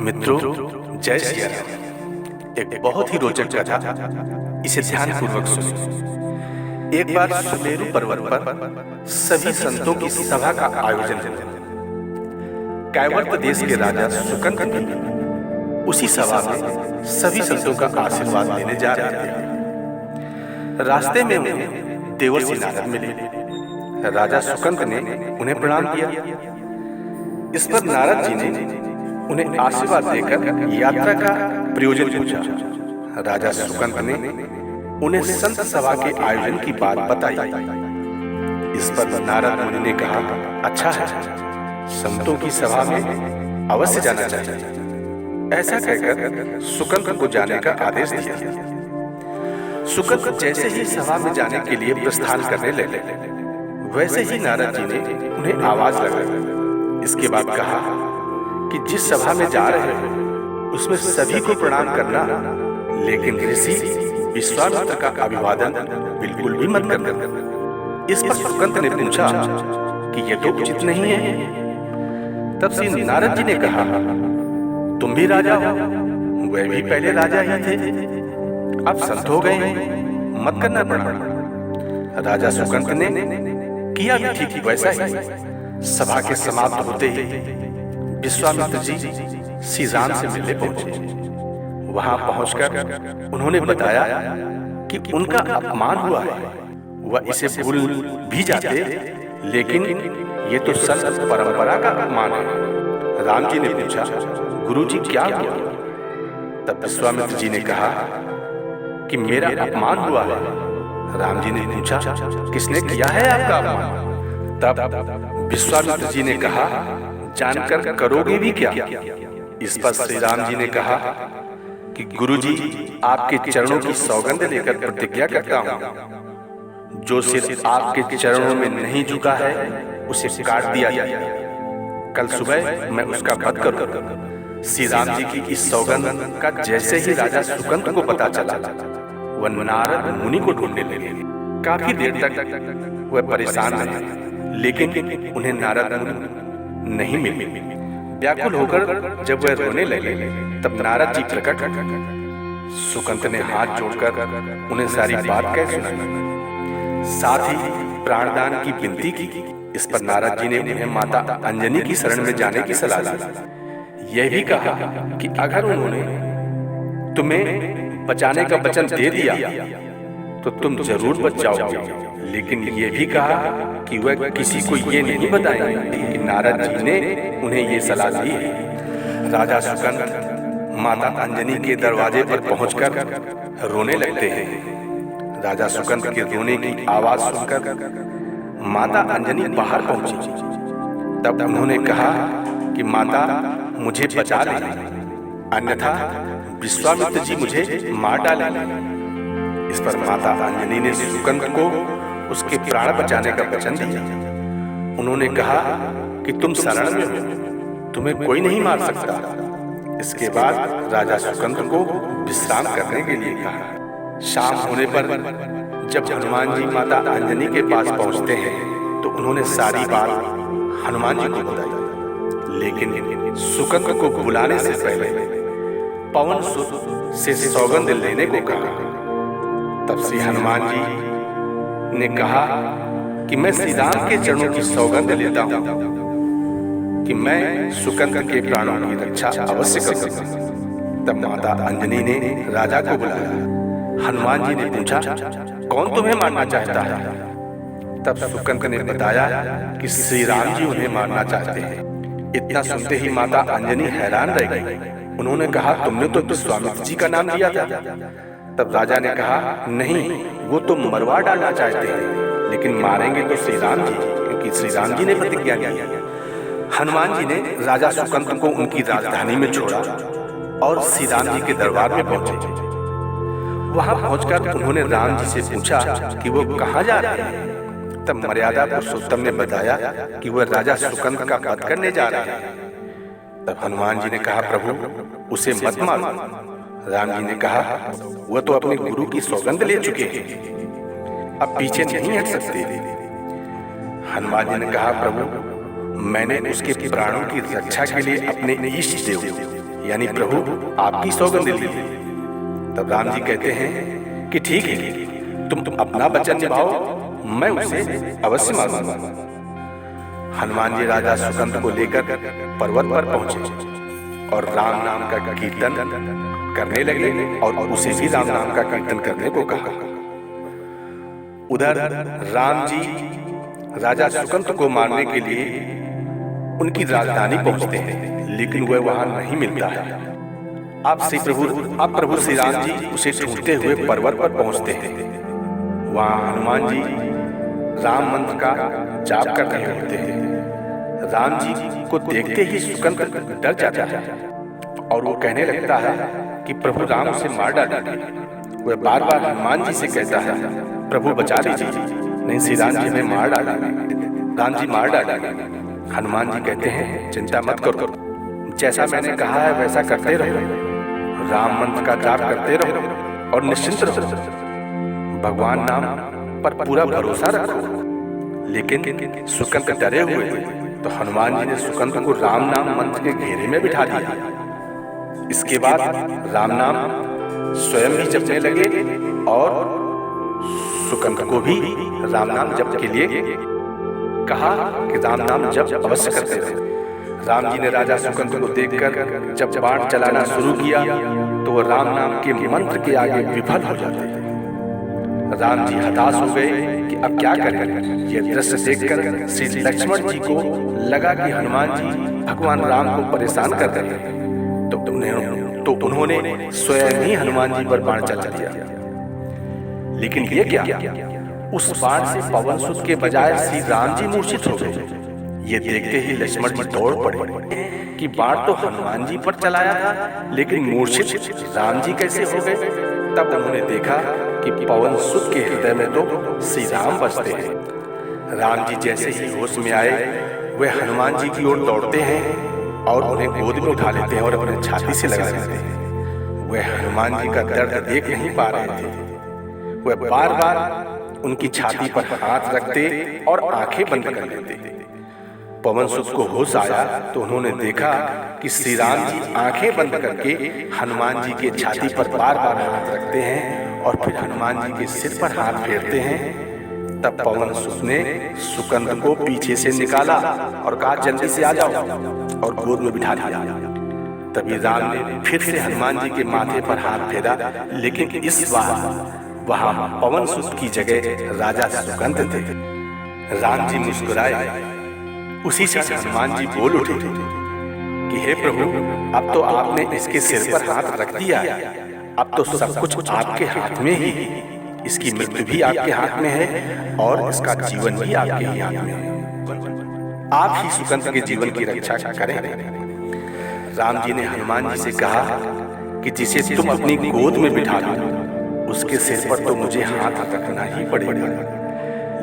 मित्रों, जय सिया राम। एक बहुत ही रोचक कथा, इसे ध्यानपूर्वक सुनिए। एक बार सुमेरु पर्वत पर सभी संतों की सभा का आयोजन हुआ। कैवर्त देश के राजा सुकंत भी उसी सभा में सभी संतों का आशीर्वाद लेने जा रहे थे। रास्ते में उन्हें देवर्षि नारद मिले। राजा सुकंत ने उन्हें प्रणाम किया। इस पर नारद जी ने उन्हें आशीर्वाद देकर यात्रा का प्रयोजन पूछा। राजा सुकंत ने उन्हें संत सभा के आयोजन की बात बताई। इस पर नारद मुनि ने कहा, अच्छा है, संतों की सभा में अवश्य जाना चाहिए। ऐसा कहकर सुकंत को जाने का आदेश दिया। सुकंत जैसे ही सभा में जाने के लिए प्रस्थान करने लगे, वैसे ही नारद जी ने उन्हें आवाज लगाई। इसके बाद कहा कि जिस सभा में जा रहे हो उसमें सभी को प्रणाम करना, लेकिन ऋषि विश्वामित्र का अभिवादन बिल्कुल भी मत करना। इस पर सुकंत ने पूछा कि यह तो उचित नहीं है। तब श्री नारद जी ने कहा, तुम भी राजा हो, वह भी पहले राजा ही थे, अब संत हो गए, मत करना प्रणाम। राजा सुकंत ने किया भी ठीक वैसा ही। सभा के समाप्त होते ही विश्वामित्र जी श्री राम से मिलने पहुंचे। वहां पहुंचकर उन्होंने बताया कि उनका अपमान हुआ है। वह इसे भूल भी जाते, लेकिन ये तो संत परंपरा का अपमान है। राम जी ने पूछा, गुरुजी क्या हुआ? तब विश्वामित्र जी ने कहा कि मेरा अपमान हुआ है। राम जी ने पूछा, किसने किया है आपका अपमान? तब विश्वामित्र जी ने कहा, जानकर करोगे भी क्या? इस पर श्री राम जी ने कहा कि गुरुजी, आपके चरणों की सौगंध लेकर प्रतिज्ञा करता हूं, जो सिर आपके चरणों में नहीं झुका है उसे काट दिया जाए। कल सुबह मैं उसका वध करूंगा। श्री राम जी की इस सौगंध का जैसे ही राजा सुकंत को पता चला, वह नारद मुनि को ढूंढने लगे। काफी देर तक वह परेशान रहे, लेकिन उन्हें नारद मुनि नहीं मिले। व्याकुल होकर जब वह रोने लगे, तब नारद जी प्रकट हुए। सुकंत ने हाथ जोड़कर उन्हें सारी बात कह सुनाई, साथ ही प्राणदान की विनती की। इस पर नारद जी ने उन्हें माता अंजनी की शरण में जाने की सलाह दी। यह भी कहा कि अगर उन्होंने तुम्हें बचाने का वचन दे दिया तो तुम जरूर बच जाओगे, लेकिन यह भी कहा कि वह किसी को ये नहीं बताएंगे कि नारद जी ने उन्हें ये सलाह दी है। राजा सुकंत माता अंजनी के दरवाजे पर पहुंचकर रोने लगते हैं। राजा सुकंत के रोने की आवाज सुनकर माता अंजनी बाहर पहुंची। तब उन्होंने कहा कि माता, मुझे बचा लेना, अन्यथा विश्वामित्र जी मुझे मार डालेंगे। इस पर माता अंजनी ने सुकंत को उसके प्राण बचाने का वचन दिया। उन्होंने कहा कि तुम शरण में हो, तुम्हें कोई नहीं मार सकता। इसके बाद राजा सुकंत को विश्राम करने के लिए कहा। शाम होने पर जब हनुमान जी माता अंजनी के पास पहुंचते हैं, तो उन्होंने सारी बात हनुमान जी को बताई, लेकिन सुकंत को बुलाने से पहले पवन सुत से सौगंध लेने को कहा। तब श्री हनुमान जी ने कहा कि मैं श्री राम के चरणों की सौगंध लेता हूं कि मैं सुकंत के प्राणों की रक्षा अवश्य कर सकूं। तब माता अंजनी ने राजा को बुलाया। हनुमान जी ने पूछा, कौन तुम्हें मारना चाहता है? तब सुकंत ने बताया कि श्री राम जी उन्हें मारना चाहते हैं। इतना सुनते ही माता अंजनी हैरान रह गई। उन्होंने कहा, तुमने तो विश्वामित्र जी का नाम लिया था। तब राजा ने कहा, नहीं, वो तो मरवा डालना चाहते हैं, लेकिन मारेंगे तो श्री राम जी, क्योंकि श्री राम जी ने प्रतिज्ञा की। हनुमान जी ने राजा सुकंत को उनकी राजधानी में छोड़ा और श्री राम जी के दरबार में पहुंचे। वहां पहुंचकर उन्होंने राम जी से पूछा कि वो कहाँ जा रहे हैं। तब मर्यादा पुरुषोत्तम ने बताया कि वह राजा सुकंत का वध करने जा रहे हैं। तब हनुमान जी ने कहा, प्रभु, उसे मत मारो। राम जी ने कहा, वह तो अपने गुरु की सौगंध ले चुके हैं, अब पीछे नहीं हट सकते। हनुमान जी ने कहा, प्रभु, मैंने उसके प्राणों की रक्षा के लिए अपने इष्ट देव यानी प्रभु आपकी सौगंध लीजिए। तब राम जी कहते हैं कि ठीक है, तुम अपना वचन निभाओ, मैं उसे अवश्य मारूंगा। हनुमान जी राजा सुकंद को लेकर पर्वत पर पहुंचे और राम नाम का कीर्तन करने लगे और उसे भी राम नाम का कीर्तन करने को कहा। उधर राम जी राजा सुकंद को मारने के लिए उनकी राजधानी पहुंचते हैं, लेकिन वह वहां नहीं मिलता है। अब प्रभु श्री राम जी उसे ढूंढते हुए पर्वत पर पहुंचते हैं। वहां हनुमान जी राम मंत्र का जाप कर रहे होते हैं। राम जी को देखते ही सुकंद डर जाता है और वो कहने लगता है कि प्रभु राम उसे मार डालेंगे। वह बार बार हनुमान जी से कहता है, प्रभु बचा लीजिए, नहीं श्री राम जी हमें मार डालेंगे, राम जी मार डालेंगे। हनुमान जी कहते हैं, चिंता मत करो, जैसा मैंने कहा है वैसा करते रहो, राम मंत्र का जाप करते रहो और निश्चिंत रहो, भगवान नाम पर पूरा भरोसा रखो। लेकिन सुकंद डरे हुए थे, तो हनुमान जी ने सुकंद को राम नाम मंत्र के घेरे में बिठा दिया। इसके बाद राम नाम स्वयं भी जपने लगे और सुकंद को भी राम नाम जप के लिए कहा कि राम नाम जप अवश्य करते रहे। राम जी ने राजा सुकंद को देखकर जब बाण चलाना शुरू किया तो वह राम नाम के मंत्र के आगे विफल हो जाते। राम जी हताश हो गए कि अब क्या करें। यह दृश्य देखकर श्री लक्ष्मण जी को लगा कि हनुमान जी भगवान राम को परेशान कर रहे हैं, तो उन्होंने स्वयं ही हनुमान जी पर बाण चला दिया। लेकिन ये क्या, उस बाण से पवन सुत के बजाय श्री राम जी मूर्छित हो गए। ये देखते ही लक्ष्मण जी दौड़ पड़े कि बाण तो हनुमान जी पर चलाया था, लेकिन मूर्छित राम जी कैसे हो गए। तब उन्होंने देखा कि पवन सुत के हृदय में तो श्री राम बसते हैं। राम जी जैसे ही होश में आए, वे हनुमान जी की ओर दौड़ते हैं और उन्हें गोद में उठा लेते हैं और अपने छाती से लगा लेते हैं। वे हनुमान जी का दर्द देख नहीं पा रहे थे। वे बार बार उनकी छाती पर हाथ रखते और आंखें बंद कर लेते। पवन सुत को होश आया तो उन्होंने देखा कि श्री राम जी आंखें बंद करके हनुमान जी के छाती पर बार बार हाथ रखते हैं और फिर हनुमान जी के सिर पर हाथ फेरते हैं। तब पवन सुत ने सुकंद को पीछे से निकाला और कहा, जल्दी से आ जाओ, और गोद में बिठा लिया। तभी राम ने फिर से हनुमान जी के माथे पर हाथ फेरा, लेकिन इस बार वहां पवन सुत की जगह राजा सुकंद थे। राम जी मुस्कुराए। उसी समय हनुमान जी बोल उठे कि हे प्रभु, अब तो आपने इसके सिर पर हाथ रख दिया, अब तो सब कुछ आपके हाथ में ही। इसकी मृत्यु भी आपके हाथ में है और इसका जीवन भी आपके ही हाथ में है। आप ही सुकंद के जीवन की रक्षा करें। राम जी ने हनुमान जी से कहा कि जिसे तुम अपनी गोद में बिठा लो, उसके सिर पर तो मुझे हाथ रखना ही पड़ेगा,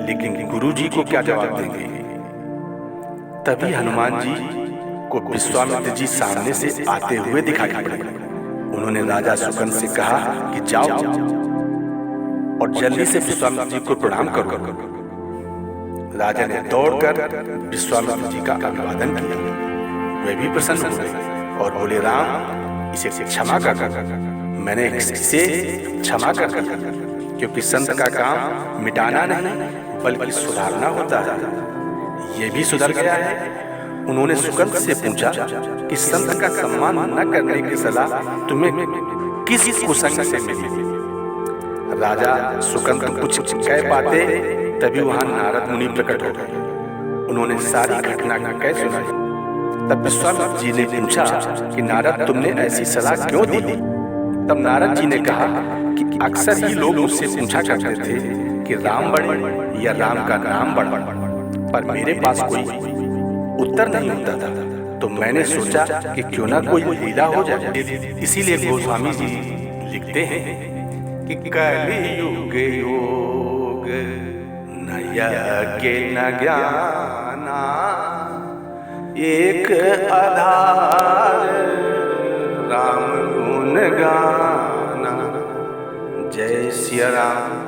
लेकिन गुरु जी को क्या जवाब देंगे। तभी हनुमान जी को विश्वामित्र जी सामने से आते हुए दिखाई पड़े। उन्होंने राजा सुकंद से कहा कि जाओ और जल्दी से विश्वामित्र जी को प्रणाम करो। राजा ने दौड़कर विश्वामित्र जी का अभिवादन किया। वे भी प्रसन्न हो गए और बोले, राम इसे क्षमा कर, मैंने इसे क्षमा कर, क्योंकि संत का काम मिटाना नहीं बल्कि सुधारना होता है। ये भी सुधर गया है। उन्होंने सुकंद से पूछा कि संत का सम्मान न करने की सलाह तुम्हें किस कुसंग से मिली। राजा सुकंद कुछ कह पाते तभी वहां नारद मुनि प्रकट हो गए। उन्होंने सारी घटना कह सुनाई। तब विश्वामित्र जी ने पूछा कि नारद, तुमने ऐसी सलाह क्यों दी। तब नारद जी ने कहा कि अक्सर ही लोग मुझसे पूछा करते थे कि राम बड़े या राम का नाम बड़ा, पर मेरे पास कोई उत्तर नहीं होता था। तो मैंने सोचा कि क्यों ना कोई लीला हो जाए। इसीलिए गोस्वामी जी लिखते हैं कि कलियुग योग न यज्ञ न ज्ञाना, एक आधार राम गुण गाना। जय सिया राम।